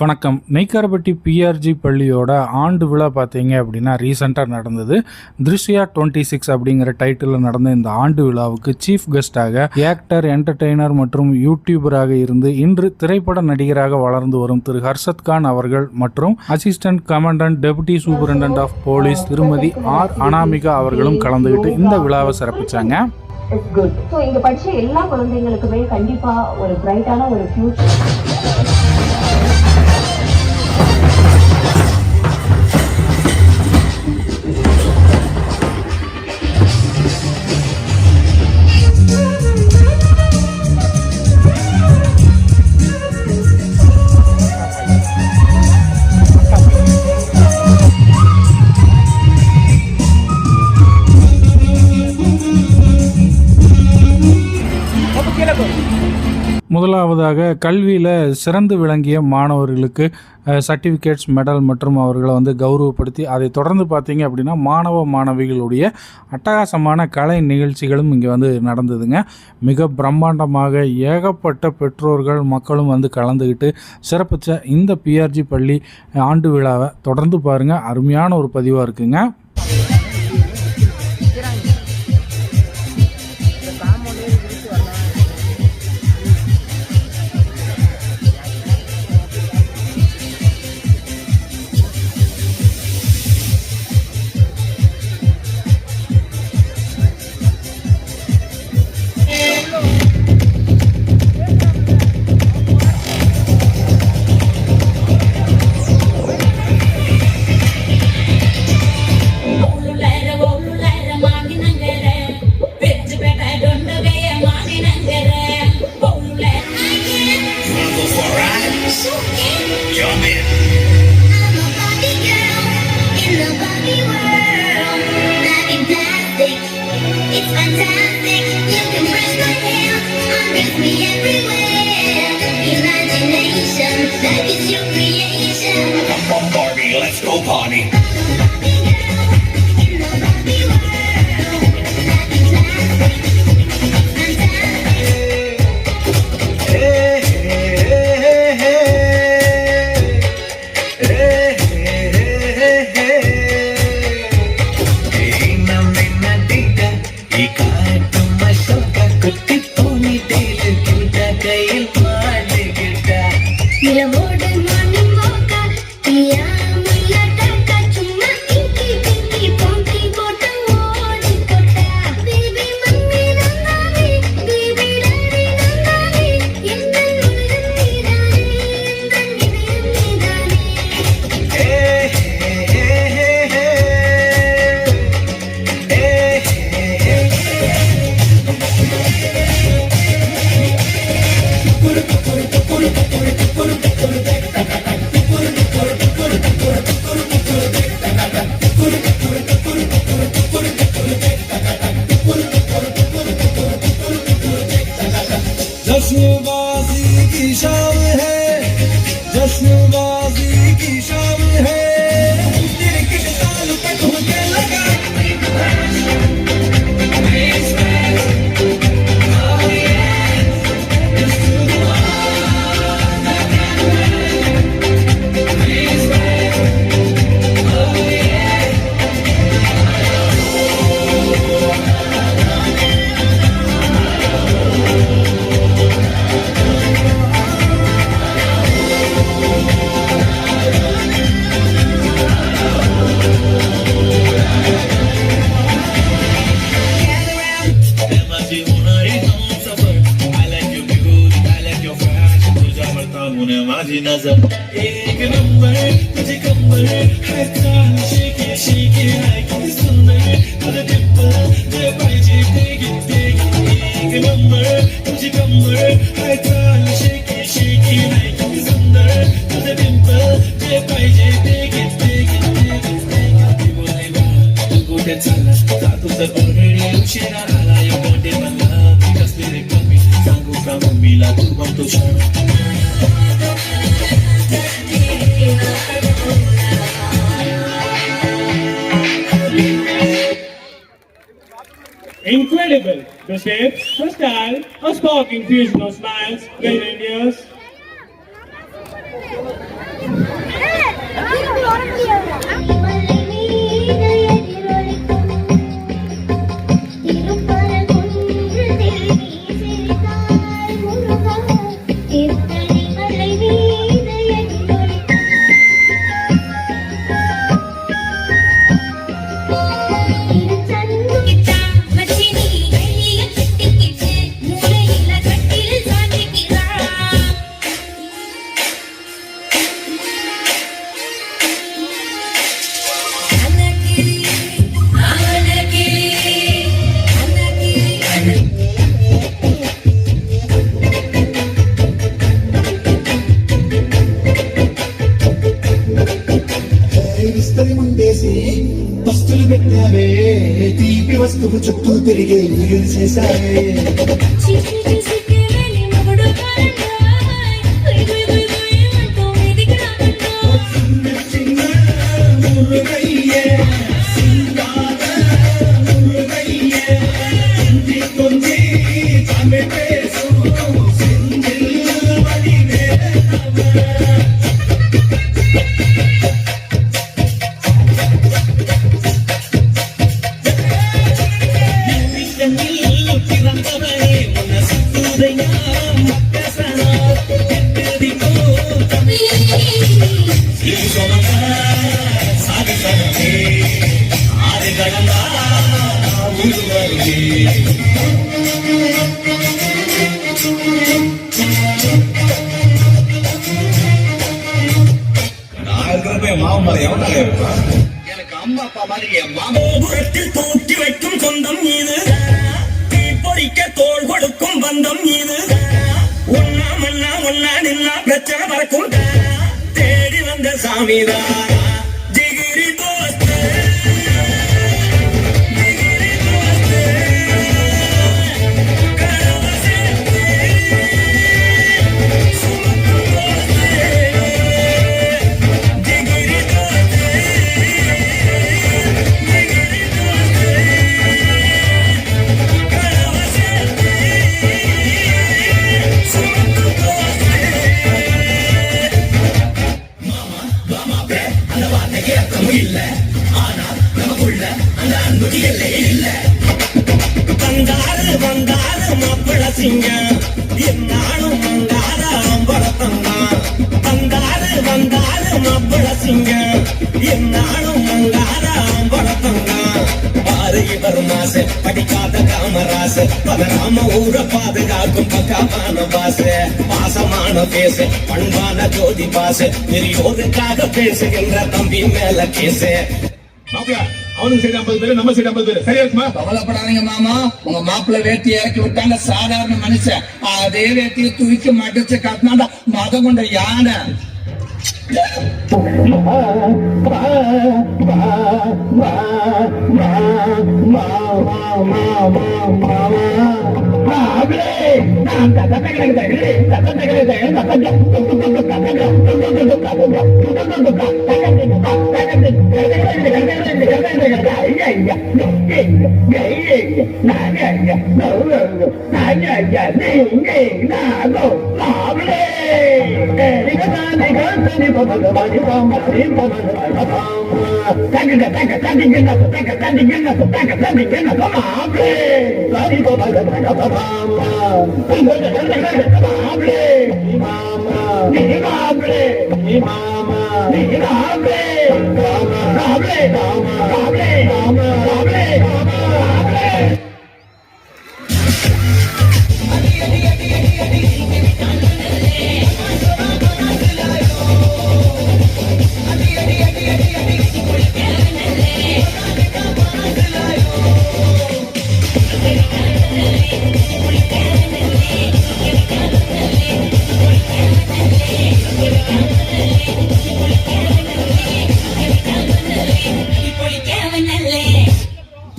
வணக்கம். நெய்க்காரப்பட்டி பிஆர்ஜி பள்ளியோட ஆண்டு விழா பார்த்தீங்க அப்படின்னா ரீசெண்டாக நடந்தது. திருஷ்யா 26 அப்படிங்கிற டைட்டிலில் நடந்த இந்த ஆண்டு விழாவுக்கு சீஃப் கெஸ்டாக ஆக்டர், என்டர்டெய்னர் மற்றும் யூடியூபராக இருந்து இன்று திரைப்பட நடிகராக வளர்ந்து வரும் திரு ஹர்ஷத் கான் அவர்கள் மற்றும் assistant commandant deputy superintendent of police திருமதி ஆர் அனாமிகா அவர்களும் கலந்துகிட்டு இந்த விழாவை சிறப்பிச்சாங்க. இங்க படிச்ச எல்லா குழந்தைங்களுக்குமே கண்டிப்பா ஒரு பிரைட்டான ஒரு ஃபியூச்சர். முதலாவதாக கல்வியில் சிறந்து விளங்கிய மாணவர்களுக்கு சர்டிஃபிகேட்ஸ், மெடல் மற்றும் அவர்களை கௌரவப்படுத்தி, அதை தொடர்ந்து பார்த்தீங்க அப்படின்னா மாணவ மாணவிகளுடைய அட்டகாசமான கலை நிகழ்ச்சிகளும் இங்கே நடந்ததுங்க. மிக பிரம்மாண்டமாக ஏகப்பட்ட பெற்றோர்கள் மக்களும் கலந்துக்கிட்டு சிறப்பித்த இந்த பிஆர்ஜி பள்ளி ஆண்டு விழாவை தொடர்ந்து பாருங்கள். அருமையான ஒரு பதிவாக இருக்குங்க. Let's go party. जश्नबाजी की शाम है, जश्नबाजी की शाम है, तेरे किस ताल पे ठुमके लगा नजर एक नंबर तुझे कमर है चाल शेके शेके है किती सुंदर तुझे डिंपल जे पाहिजे ते एक नंबर तुझे कमर है चाल शेके शेके है किती सुंदर तुझे डिंपल जे पाहिजे ते बोले बा तू कुठे चालला जातो तर ऑलरेडी उशिरा आला यो कोणते म्हणला कसले रे कमी सांगू का मम्मीला तू बघतो क्षण. Incredible! The shape, the style, a sparkling fusion of smiles, great ideas. ఇద్దరి ముందేసి పస్తులు పెట్టావే తీపి వస్తువు చుట్టూ తిరిగే వీలు చేశావే చిచి చిచి వెళ్ళి మొగుడు కారంటాయ్ గుయ్ గుయ్ గుయ్ గుయ్ అంటూ మీదికి రామంటాయ్ చిన్న మురుగయ్యే సింగార మురుగయ్యే ఇంటి కొంది తమె పేసు సింగిల్ వడినే நீ பிறந்தவனே உன்னை சுத்துதையா மக்கசனா கெட்டதிக்கோ இது சொன்னா சாதி சனமே ஆறு கடந்தா உருவருவே நான் இருக்கிறப்ப மாவு மாதிரி எவனால இருப்பான் எனக்கு அம்மா அப்பா மாதிரி என் மாமா கோபுரத்தில் தூக்கி வைக்கும் சொந்தம் இது தீப்பொறிக்க தோள் கொடுக்கும் பந்தம் இது ஒன்னா மண்ணா ஒன்னா நின்னா பிரச்சனை பறக்கும் தேடி வந்த சாமிதான் ஜிகிரி தோஸ்து ஜிகிரி தோஸ்து கனவு சேர்த்து சுமக்கும் தோஸ்து ஜிகிரி தோஸ்து ஜிகிரி தோஸ்து கனவு சேர்த்து சுமக்கும் தோஸ்து அந்த வார்த்தைக்கு அர்த்தமும் இல்ல ஆனா நமக்குள்ள அந்த அன்புக்கு எல்லையே இல்ல வந்தாரு வந்தாரு மாப்பிள சிங்கம் என்னாலும் வந்தார அம்பளத்தந்தான் வந்தாரு வந்தாரு மாப்பிள சிங்கம் என்னாலும் வந்தார அம்பளத்தந்தான் பாரு இவர் மாசு படிக்காத காமராசு பதறாம ஊர பாதுகாக்கும் பக்காமான பாசு பாசமான பேசு பண்பான ஜோதி பாசு பெரியோருக்காக பேசுகின்ற தம்பி மேல கேசு மாப்பிள அவனுக்கு சைடு 50 பேரு நம்ம சைடு 50 பேரு சரியா இருக்குமா? கவலைப்படாதீங்க மாமா, உங்க மாப்பிள்ளை வேட்டி இறக்கி விட்டாங்க சாதாரண மனுஷன், அதே வேட்டியை தூக்கி மடிச்சு கட்டினாண்டா மதம் கொண்ட யானை.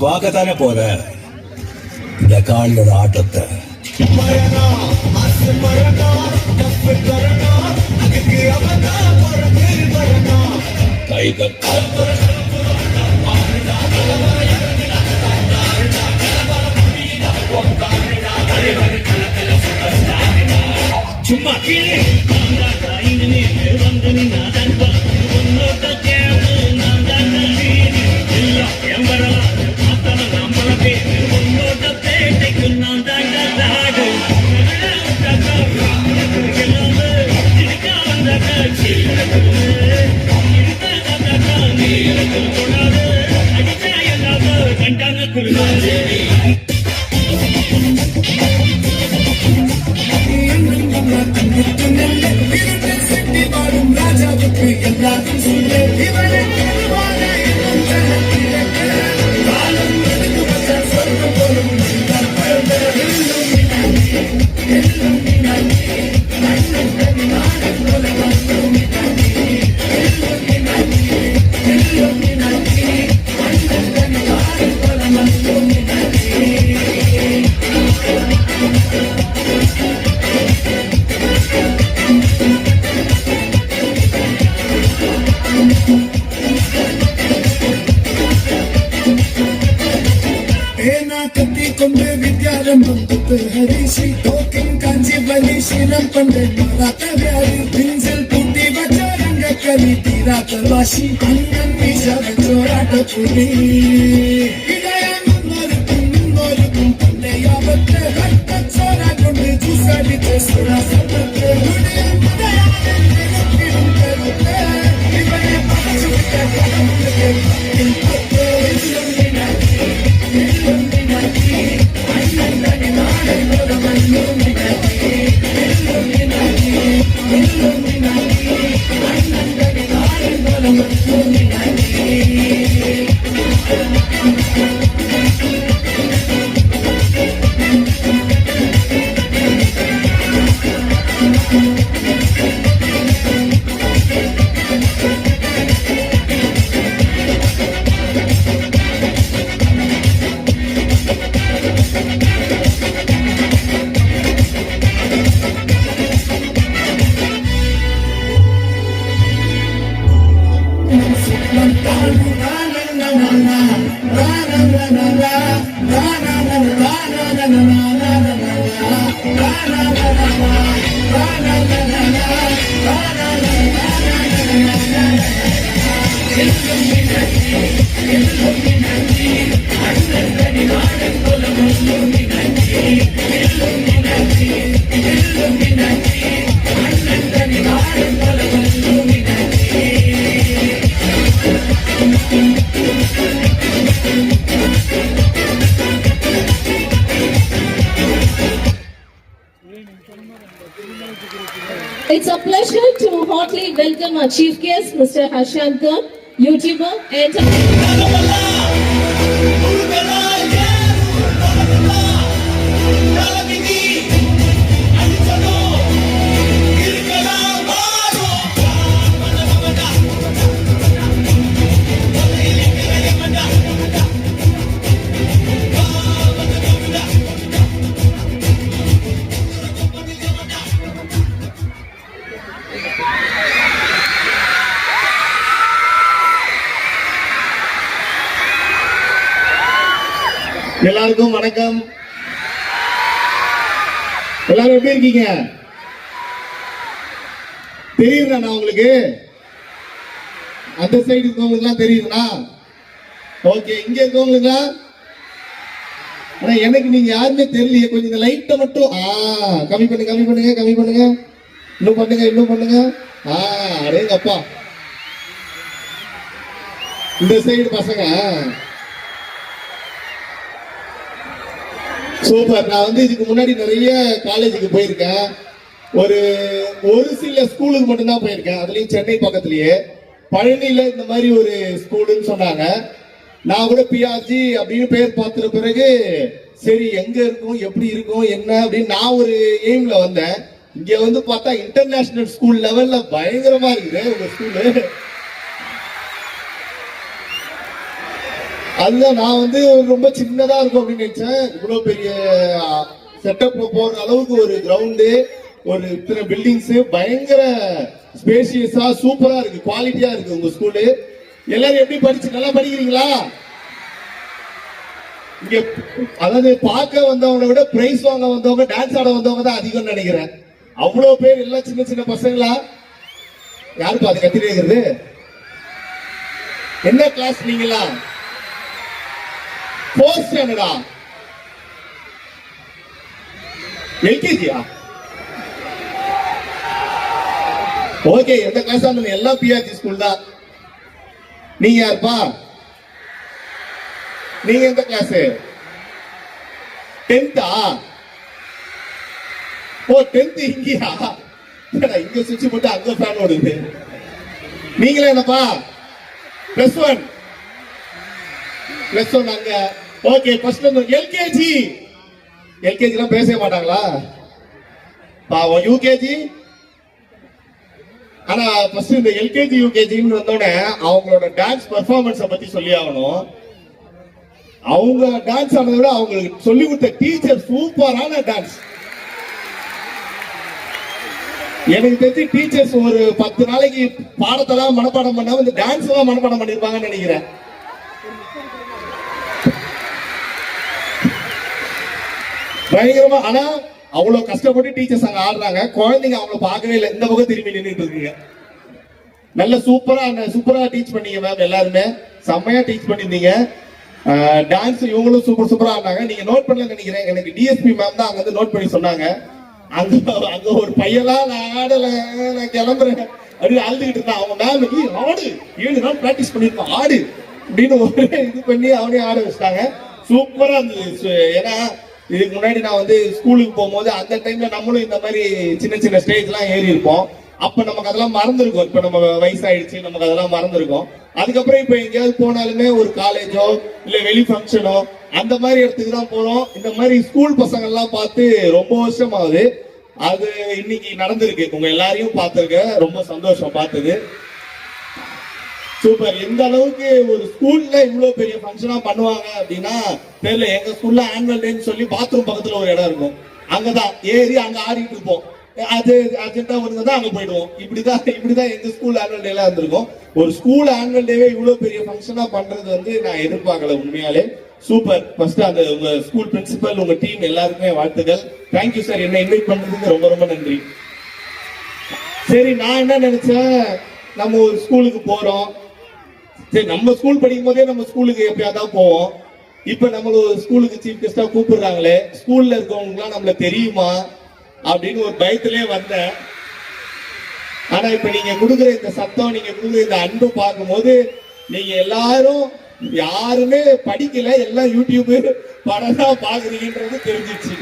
பார்க்கத்தானே போற இந்த காளியோட ஆட்டத்தை. கை சும்மா கீழே வந்து நான் Illuminati, Illuminati, Illuminati. கம்பத்து ஹரிசி டோக்கன் காஞ்சி பலி சிரம் பண்டை மராத்த வியாதி பிஞ்சல் பூட்டி வச்சாரங்க கலி தீராத்த வாசி அண்ணன் மீசர சோராட்ட புலி இன்னொருக்கும் பண்டையாவற்ற ரத்த சோரா கொண்டு ஜூசாடித்த சுரா சம்பத்து இவனே பச்சு It's a pleasure to hotly welcome our chief guest, Mr. Harshankar, YouTuber and எல்லாருக்கும் வணக்கம். எல்லாரும் எப்படி இருக்கீங்க? தெரியுதா நான் உங்களுக்கு? அந்த சைடு இருக்கவங்களுக்குலாம் தெரியுதுண்ணா? ஓகே, இங்க இருக்கவங்களுக்குலாம் ஆனா எனக்கு நீங்க யாருமே தெரியலையே. கொஞ்சம் இந்த லைட்டை மட்டும் கம்மி பண்ணுங்க, கம்மி பண்ணுங்க, கம்மி பண்ணுங்க. இன்னும் பண்ணுங்க, இன்னும் பண்ணுங்க. அடேங்க அப்பா, இந்த சைடு பசங்க சூப்பர். நான் வந்து இதுக்கு முன்னாடி நிறைய காலேஜுக்கு போயிருக்கேன். ஒரு சில ஸ்கூலுக்கு மட்டும்தான் போயிருக்கேன். அதுலயும் சென்னை பக்கத்துலயே பழனியில இந்த மாதிரி ஒரு ஸ்கூலுன்னு சொன்னாங்க. நான் கூட பிஆர்ஜி அப்படின்னு பேர் பார்த்துற பிறகு சரி எங்க இருக்கும், எப்படி இருக்கும், என்ன அப்படின்னு நான் ஒரு எய்ம்ல வந்தேன். இங்க வந்து பார்த்தா இன்டர்நேஷனல் ஸ்கூல் லெவல்ல பயங்கரமா இருக்குது உங்க ஸ்கூலு. அதுதான் நான் வந்து ரொம்ப சின்னதா இருக்கும் அப்படின்னு நினைச்சேன். இவ்வளவு பெரிய செட்டப்ல போற அளவுக்கு ஒரு கிரவுண்டு, ஒரு இத்தனை பில்டிங்ஸ், பயங்கர ஸ்பேசியஸா சூப்பரா இருக்கு, குவாலிட்டியா இருக்கு உங்க ஸ்கூலு. எல்லாரும் எப்படி படிச்சு நல்லா படிக்கிறீங்களா? இங்க அதாவது பார்க்க வந்தவங்களை விட பிரைஸ் வாங்க வந்தவங்க, டான்ஸ் ஆட வந்தவங்க தான் அதிகம் நினைக்கிறேன். அவ்வளவு பேர் எல்லாம் சின்ன சின்ன பசங்களா. யாருப்பா அது கத்திட்டு இருக்கிறது? என்ன கிளாஸ் நீங்களா? 4th ஸ்டாண்டர்டா? எல்கேஜியா? ஓகே, எந்த கிளாஸ் எல்லாம் பிஆர்ஜி ஸ்கூல் தான். நீங்க யாருப்பா? நீங்க எந்த கிளாஸ்? 10th? ஓ 10th இங்கயா? இங்க சுவிட்ச் போட்டு அங்க ஃபேன் ஓடுது. நீங்களே என்னப்பா? +1 அங்க. Okay, first LKG. எல்கேஜி எல்லாம் பேசவே மாட்டாங்களா பாவம்? யூகேஜி. ஆனா ஃபர்ஸ்ட் இந்த எல்கேஜி யூகேஜின்னு வந்தோடனே அவங்களோட டான்ஸ் பெர்ஃபார்மன்ஸை பத்தி சொல்லி ஆகணும். அவங்க டான்ஸ் ஆனதை விட அவங்களுக்கு சொல்லி கொடுத்த டீச்சர் சூப்பரான டான்ஸ். எனக்கு தெரிஞ்சு டீச்சர்ஸ் ஒரு 10 நாளைக்கு பாடத்தெல்லாம் மனப்பாடம் பண்ணாம இந்த டான்ஸ் எல்லாம் மனப்பாடம் பண்ணிருப்பாங்கன்னு நினைக்கிறேன். பயங்கரமா. ஆனா அவ்வளவு கஷ்டப்பட்டு டீச்சர்ஸ் அங்க ஆடுறாங்க, குழந்தைங்க அவங்கள பார்க்கவே இல்லை, இந்த பக்கம் திரும்பி நின்றுட்டு இருக்குங்க. நல்ல சூப்பரா டீச் பண்ணீங்க மேம், எல்லாருமே செம்மையா டீச் பண்ணிருந்தீங்க. டான்ஸ் இவங்களும் சூப்பரா ஆடினாங்க. நீங்க நோட் பண்ணல நினைக்கிறேன், எனக்கு டிஎஸ்பி மேம் தான் அங்க வந்து நோட் பண்ணி சொன்னாங்க. அங்க ஒரு பையெல்லாம் நான் ஆடல, நான் கிளம்புறேன் அப்படின்னு அழுதுகிட்டு இருந்தான். அவங்க மேம் ஆடு 7 நாள் பிராக்டிஸ் பண்ணிருக்கோம், ஆடு அப்படின்னு ஒரு இது பண்ணி அவனையும் ஆட வச்சிட்டாங்க. சூப்பரா இருந்தது. ஏன்னா இதுக்கு முன்னாடி நான் வந்து ஸ்கூலுக்கு போகும்போது அந்த டைம்ல நம்மளும் இந்த மாதிரி சின்ன ஸ்டேஜ் எல்லாம் ஏறி இருப்போம். அப்ப நமக்கு அதெல்லாம் மறந்துருக்கும். இப்ப நம்ம வயசாயிடுச்சு, நமக்கு அதெல்லாம் மறந்துருக்கும். அதுக்கப்புறம் இப்ப எங்கேயாவது போனாலுமே ஒரு காலேஜோ இல்ல வெளி ஃபங்க்ஷனோ அந்த மாதிரி இடத்துக்கு தான் போறோம். இந்த மாதிரி ஸ்கூல் பசங்க எல்லாம் பார்த்து ரொம்ப வருஷம் ஆகுது. அது இன்னைக்கு நடந்திருக்கு, உங்க எல்லாரையும் பார்த்திருக்க, ரொம்ப சந்தோஷம் பார்த்தது. சூப்பர். எந்த அளவுக்கு ஒரு ஸ்கூல்ல இவ்வளவு பெரிய ஃபங்க்ஷனா பண்ணுவாங்க அப்படின்னா தெரியல. எங்க ஸ்கூல்ல ஆனுவல் டேன்னு சொல்லி பாத்ரூம் பக்கத்துல ஒரு இடம் இருக்கும், அங்கதான் ஏறி அங்க ஆடிட்டு இருப்போம். அது அர்ஜென்ட்டா வருதுதான் அங்க போயிடுவோம். இப்படிதான் எங்க ஸ்கூல் ஆனுவல் டே எல்லாம் இருந்திருக்கும். ஒரு ஸ்கூல் ஆனுவல் டேவே இவ்வளவு பெரிய ஃபங்க்ஷனா பண்றது வந்து நான் எதிர்பார்க்கல உண்மையாலே. சூப்பர். ஃபர்ஸ்ட் அந்த உங்க ஸ்கூல் பிரின்சிபல், உங்க டீம் எல்லாருக்குமே வாழ்த்துக்கள். தேங்க்யூ சார், என்ன இன்வைட் பண்றதுக்கு ரொம்ப ரொம்ப நன்றி. சரி, நான் என்ன நினைச்சேன், நம்ம ஒரு ஸ்கூலுக்கு போறோம். சரி, நம்ம ஸ்கூல் படிக்கும் போதே நம்ம ஸ்கூலுக்கு எப்பயாதான் போவோம். இப்ப நம்மள ஒரு ஸ்கூலுக்கு சீஃப் கெஸ்டா கூப்பிடுறாங்களே, ஸ்கூல்ல இருக்கவங்க எல்லாம் நம்மள தெரியுமா அப்படின்னு ஒரு பயத்திலே வந்தேன். ஆனா இப்ப நீங்க கொடுக்குற இந்த சத்தம், நீங்க கொடுக்குற இந்த அன்பு பார்க்கும்போது நீங்க எல்லாரும் யாருமே படிக்கல, எல்லாம் யூடியூப் படம் தான் பாக்குறீங்கன்றது தெரிஞ்சிச்சு.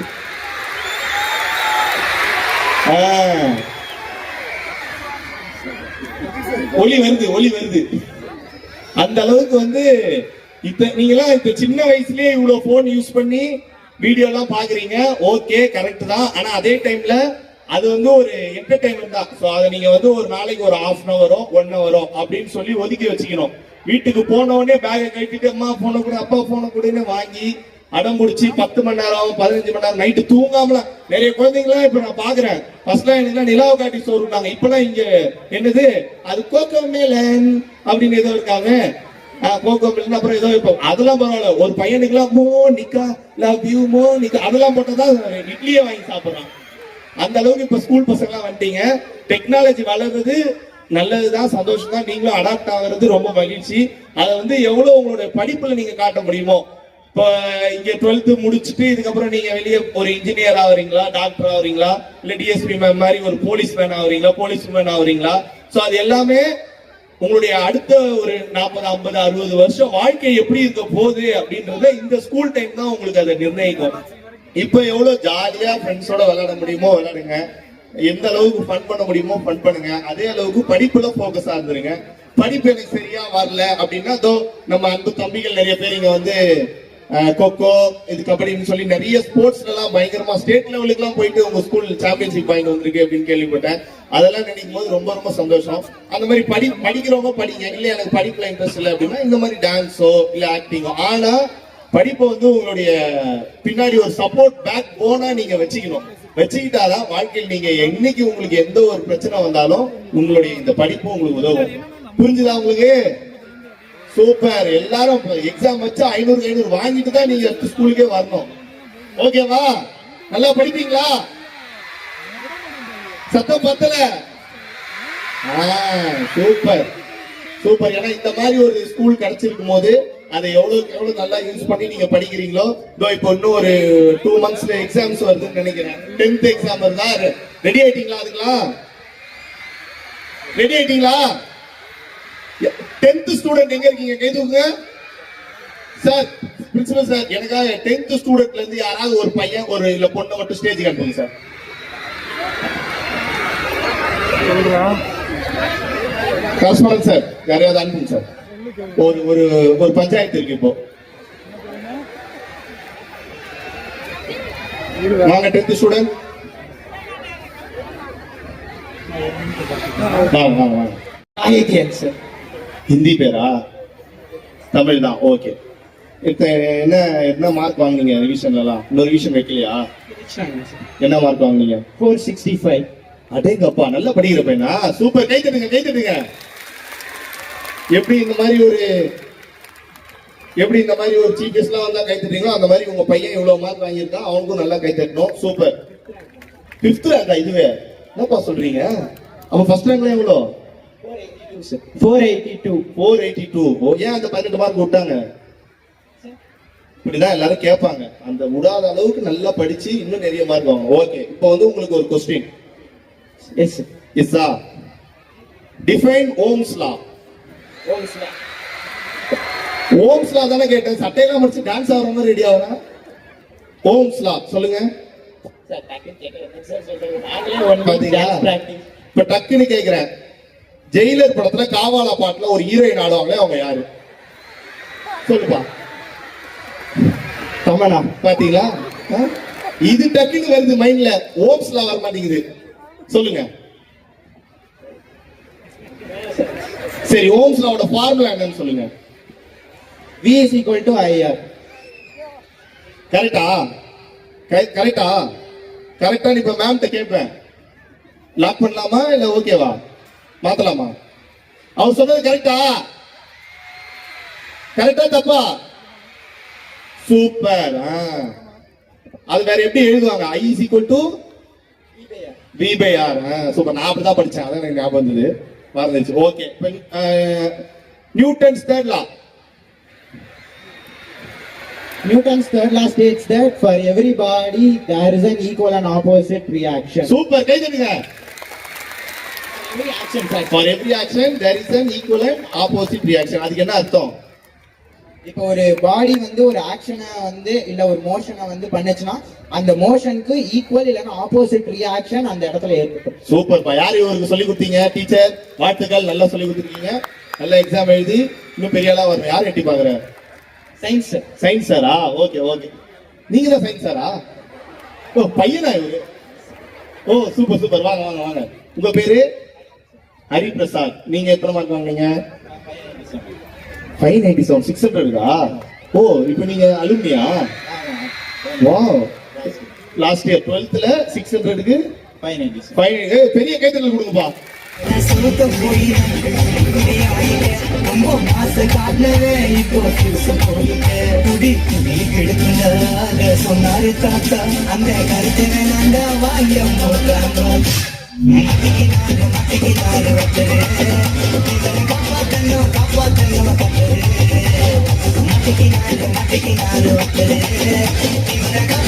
ஒளி வருது. அந்த அளவுக்கு வந்து இப்ப நீங்களாம் இப்ப சின்ன வயசுலயே இவ்வளவு போன் யூஸ் பண்ணி வீடியோ எல்லாம் பாக்குறீங்க. ஓகே, கரெக்ட் தான். ஆனா அதே டைம்ல அது வந்து ஒரு என்டர்டைன்மெண்ட் தான். சோ அதை நீங்க வந்து ஒரு நாளைக்கு ஒரு 1/2 hour 1 hour அப்படின்னு சொல்லி ஒதுக்கி வச்சுக்கணும். வீட்டுக்கு போன உடனே பேக்கை கட்டிட்டு அம்மா போன கூட அப்பா போன கூடன்னு வாங்கி அடம் முடிச்சு 10 மணி நேரம் 15 மணி நேரம் நைட்டு தூங்காமலாம் நிறைய குழந்தைங்களாம் இப்ப நான் பாக்குறேன். ஃபர்ஸ்ட்லாம் எனக்கு நிலாவை காட்டி சோறுனாங்க, இப்பெல்லாம் இங்க என்னது அது கோகோ மேலன் அப்படின்னு ஏதோ இருக்காங்க, கோகோ மேலன் அப்புறம் ஏதோ இப்போ அதெல்லாம் பரவாயில்ல. ஒரு பையனுக்குலாம் மோனிகா லவ் யூ மோனிகா அதெல்லாம் போட்டதான் இட்லியே வாங்கி சாப்பிடுறான். அந்த அளவுக்கு இப்ப ஸ்கூல் பசங்க எல்லாம் வந்துட்டீங்க. டெக்னாலஜி வளர்றது நல்லதுதான், சந்தோஷம் தான். நீங்களும் அடாப்ட் ஆகுறது ரொம்ப மகிழ்ச்சி. அதை வந்து எவ்வளவு உங்களுடைய படிப்புல நீங்க காட்ட முடியுமோ. இப்போ இங்க 12th முடிச்சுட்டு இதுக்கப்புறம் நீங்க வெளியே ஒரு இன்ஜினியர் ஆகுறீங்களா, டாக்டர் ஆகுறீங்களா, இல்ல டிஎஸ்பி மேம் மாதிரி ஒரு போலீஸ் மேன் ஆகுறீங்களா, போலீஸ் மேன் ஆகுறீங்களா, சோ அது எல்லாமே உங்களுடைய அடுத்த ஒரு 40 50 60 வருஷம் வாழ்க்கை எப்படி இருக்க போகுது அப்படின்றத இந்த ஸ்கூல் டைம் தான் உங்களுக்கு அதை நிர்ணயிக்கும். இப்ப எவ்வளவு ஜாலியா ஃப்ரெண்ட்ஸோட விளையாட முடியுமோ விளையாடுங்க, எந்த அளவுக்கு ஃபன் பண்ண முடியுமோ ஃபன் பண்ணுங்க. அதே அளவுக்கு படிப்புல போக்கஸா இருந்துருங்க. படிப்பு எனக்கு சரியா வரல அப்படின்னா நம்ம அன்பு தம்பிகள் நிறைய பேர் இங்க வந்து கொக்கோ இது கபடின்னு சொல்லி நிறைய ஸ்போர்ட்ஸ்ல எல்லாம் பயங்கரமா ஸ்டேட் லெவலுக்கு எல்லாம் போயிட்டு உங்க ஸ்கூல் சாம்பியன்ஷிப் வாங்கி வந்திருக்கு அப்படின்னு கேள்விப்பட்டேன். அதெல்லாம் நினைக்கும் போது ரொம்ப ரொம்ப சந்தோஷம். அந்த மாதிரி படிக்கிறவங்க படிங்க. இல்ல எனக்கு படிப்புல இன்ட்ரெஸ்ட் இல்லை அப்படின்னா இந்த மாதிரி டான்ஸோ இல்ல ஆக்டிங்கோ. ஆனா படிப்பை வந்து உங்களுடைய பின்னாடி ஒரு சப்போர்ட் பேக் போனா நீங்க வச்சுக்கணும். வச்சுக்கிட்டாதான் வாழ்க்கையில் நீங்க என்னைக்கு உங்களுக்கு எந்த ஒரு பிரச்சனை வந்தாலும் உங்களுடைய இந்த படிப்பு உங்களுக்கு உதவும். புரிஞ்சுதா உங்களுக்கு? சூப்பர். எல்லாரும் எக்ஸாம் வச்சு 500 வாங்கிட்டு தான் நீங்க ஸ்கூலுக்கே வரணும். ஓகேவா? நல்லா படிப்பீங்களா? சத்தம் பத்தல? Super super. ஏன்னா இந்த மாதிரி ஒரு ஸ்கூல் கிடைச்சிருக்கும் போது அதை எவ்வளவு நல்லா யூஸ் பண்ணி நீங்க படிக்கிறீங்களோ. இப்போ இன்னும் ஒரு 2 monthsல எக்ஸாம்ஸ் வருதுன்னு நினைக்கிறேன். 10th எக்ஸாம் வருதா? ரெடி ஆயிட்டீங்களா? அதுக்கெல்லாம் ரெடி ஆயிட்டீங்களா? 10th ஸ்டூடெண்ட் எங்க இருக்கீங்க? கை தூக்குங்க சார். பிரின்சிபல் சார், எனக்காக 10th ஸ்டூடெண்ட்ல இருந்து யாராவது ஒரு பையன் ஒரு இல்ல பொண்ணை மட்டும் ஸ்டேஜுக்கு அனுப்புங்க சார். கரஸ்பாண்டன்ட் சார் யாரையாவது அனுப்புங்க சார். ஒரு பஞ்சாயத்து இருக்கு இப்போ. வாங்க 10th ஸ்டூடெண்ட் வாங்க. சார் ஹிந்தி பேரா? தமிழ் தான். ஓகே. என்ன மார்க் வாங்குனீங்க ரிவிஷன்ல எல்லாம்? இன்னொரு ரிவிஷன் வைக்கலையா? என்ன மார்க் வாங்குனீங்க? 465. அடேங்கப்பா, நல்லா படிக்கிற பையனா? சூப்பர். கை தட்டுங்க. எப்படி இந்த மாதிரி ஒரு எப்படி இந்த மாதிரி ஒரு சீஃப் கெஸ்ட்லாம் வந்தா கை தட்டுறீங்களோ அந்த மாதிரி உங்க பையன் இவ்வளவு மார்க் வாங்கியிருக்கான், அவனுக்கும் நல்லா கை தட்டணும். சூப்பர். 5th ரேங்கா இதுவே? என்னப்பா சொல்றீங்க? அவன் ஃபர்ஸ்ட் ரேங்க்ல எவ்வளோ? 482. ஓ, ஏன் அந்த 18 மார்க் விட்டாங்க? இப்படிதான் எல்லாரும் கேட்பாங்க. அந்த விடாத அளவுக்கு நல்லா படிச்சு இன்னும் நிறைய மார்க் வாங்க. ஓகே, இப்போ வந்து உங்களுக்கு ஒரு question. இஸ்ஸா define Ohm's law. Ohm's law தானே கேட்டேன். சட்டையெல்லாம் முடிச்சு டான்ஸ் ஆடுற மாதிரி ரெடி ஆகுறா. ஓம்ஸ் லா சொல்லுங்க. பாத்தீங்களா? இப்ப டக்குன்னு கேக்குறேன், ஜெயிலர் படத்துல காவாலா பாட்டுல ஒரு ஹீரோயின் ஆடுவாங்களே, அவங்க யாரு? சொல்லுப்பா. தமனா. பாத்தீங்களா? இது டக்குன்னு வருது மைண்ட்ல, ஓம்ஸ்ல வர மாட்டேங்குது. சொல்லுங்க. சரி, ஓம்ஸ்லோட ஃபார்முலா என்னன்னு சொல்லுங்க. V is equal to IR. கரெக்டா? கரெக்டா? கரெக்டா? இப்ப மேம் கேட்பேன், லாக் பண்ணலாமா இல்ல ஓகேவா, மாத்தலாமா? அவர் சொன்னது கரெக்டா? கரெக்டா தப்பா? சூப்பர். அது வேற எப்படி எழுதுவாங்க? I is equal to V by R. Super. நான் அப்படிதான் படிச்சேன், அதான் எனக்கு ஞாபகம் வந்தது, மறந்துச்சு. Okay, Newton's third law. Newton's third law states that for every body there is an equal and opposite reaction. Super, கை தட்டுங்க. For every action there is an equal and opposite reaction. அதுக்கு என்ன அர்த்தம்? இப்போ ஒரு பாடி வந்து ஒரு ஆக்ஷனை வந்து இல்ல ஒரு மோஷனை வந்து பண்ணுச்சுன்னா அந்த மோஷனுக்கு ஈக்குவல் இல்லைன்னா ஆப்போசிட் ரியாக்ஷன் அந்த இடத்துல ஏற்படும். சூப்பர்ப்பா. யார் இவருக்கு சொல்லி கொடுத்தீங்க? டீச்சர், வாழ்த்துக்கள், நல்லா சொல்லி கொடுத்துருக்கீங்க. நல்ல எக்ஸாம் எழுதி இன்னும் பெரிய ஆளா வரணும். யார் எட்டி பாக்குற? Science sir. சயின்ஸ் சாரா? Okay okay. நீங்க தான் சயின்ஸ் சாரா? ஓ, பையனா இவரு? ஓ, சூப்பர் சூப்பர். வாங்க வாங்க வாங்க. உங்க பேரு? ஹரிபிரசாத். நீங்க எத்தனை மார்க் வாங்குனீங்க? 597. 600 ஓ, இப்போ நீங்க அலுமினியா? வாவ். Last year 12th 600க்கு 597. பெரிய கைத்தட்டல் கொடுங்கப்பா. சொன்னாரு தாத்தா அந்த கருத்து வேணாண்டா வாங்கியம் போட்டாங்க. காப்பாத்தணும்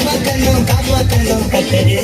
கத்தரு காப்பாத்தணும் கத்தரு.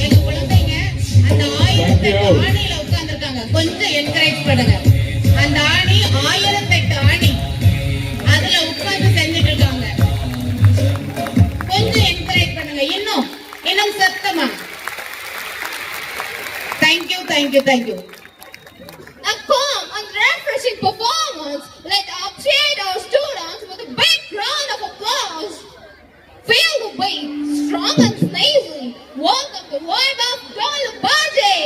எங்க குழந்தைங்க அந்த 1008 ஆணியில உட்கார்ந்துருக்காங்க. கொஞ்சம் என்கரேஜ் பண்ணுங்க. அந்த ஆணி 1008 ஆணி அதுல உட்கார்ந்து செஞ்சுட்டு இருக்காங்க. கொஞ்சம் என்கரேஜ் பண்ணுங்க. இன்னும் சத்தமா. Thank you thank you thank you. A calm and refreshing performance. Let's appreciate our students with a big round of applause. Feel the beat, strong and snazzy. Welcome to Vibe of Dollar Party.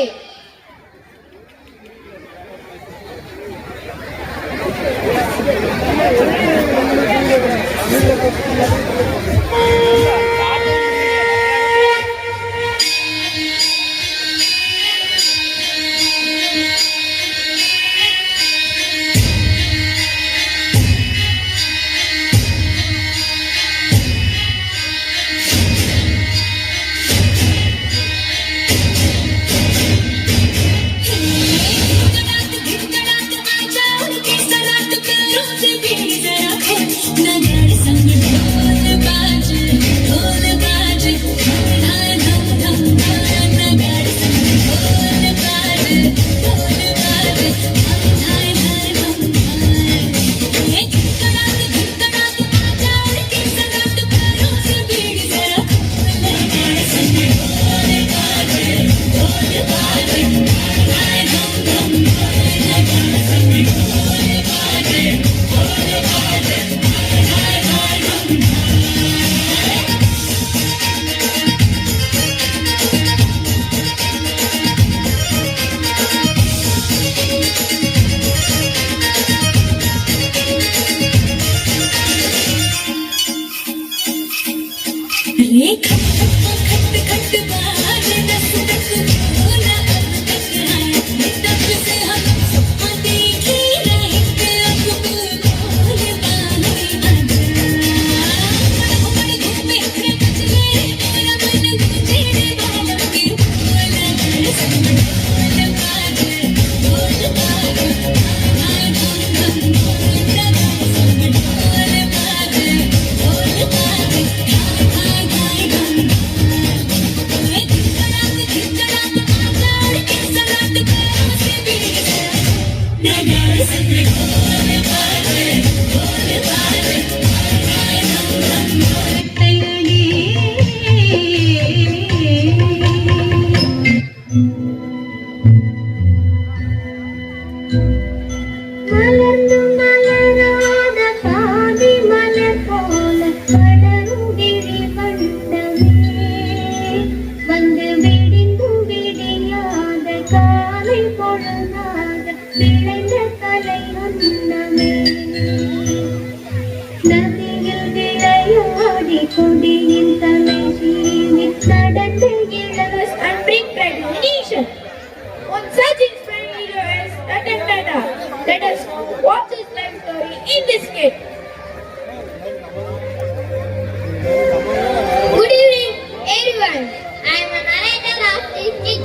Good evening, everyone. I am a narrator of this skit,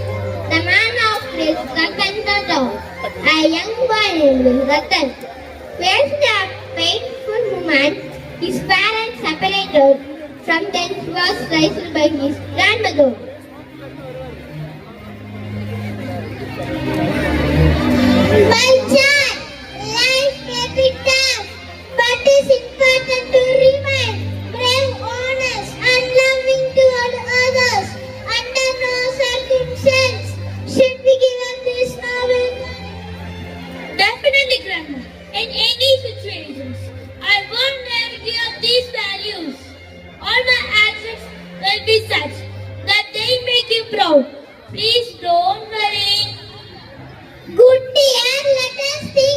The Man of This Ratan Tata. A young boy named Ratan faced a painful moment. His parents separated. From then he was raised by his grandmother. My child, life may be tough, but it's important to remain brave, honest, and loving toward others. Under no circumstance should we give up this novel. Definitely, Grandma. In any situations, I won't never give up these values. All my actions will be such that they make you proud. Please don't worry. Good dear, let us see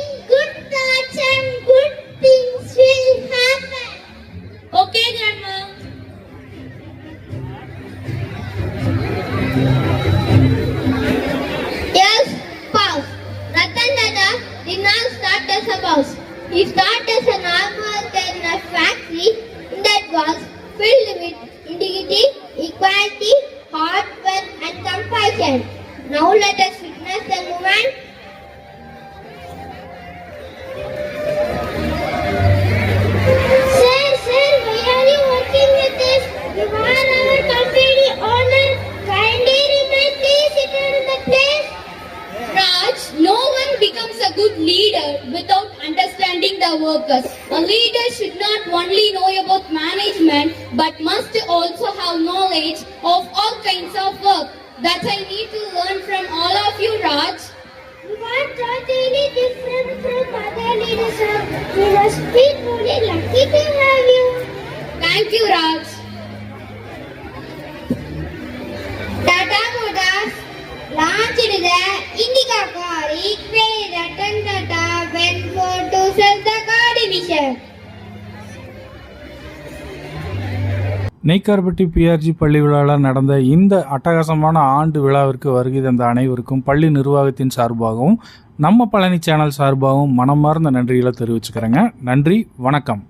focus. A leader should not only know about management but must also have knowledge of all kinds of work. That I need to learn from all of you, Raj. You are totally different from other leaders. We must be truly lucky to have you. Thank you, Raj. Tata Motors launched the Indica car. Equally, Ratan Tata went for to sell the car division. Neikkarpatti PRG பள்ளி விழாவில் நடந்த இந்த அட்டகாசமான ஆண்டு விழாவிற்கு வருகை தந்த அனைவருக்கும் பள்ளி நிர்வாகத்தின் சார்பாகவும் நம்ம பழனி சேனல் சார்பாகவும் மனமார்ந்த நன்றிகளை தெரிவிச்சுக்கிறேங்க. நன்றி, வணக்கம்.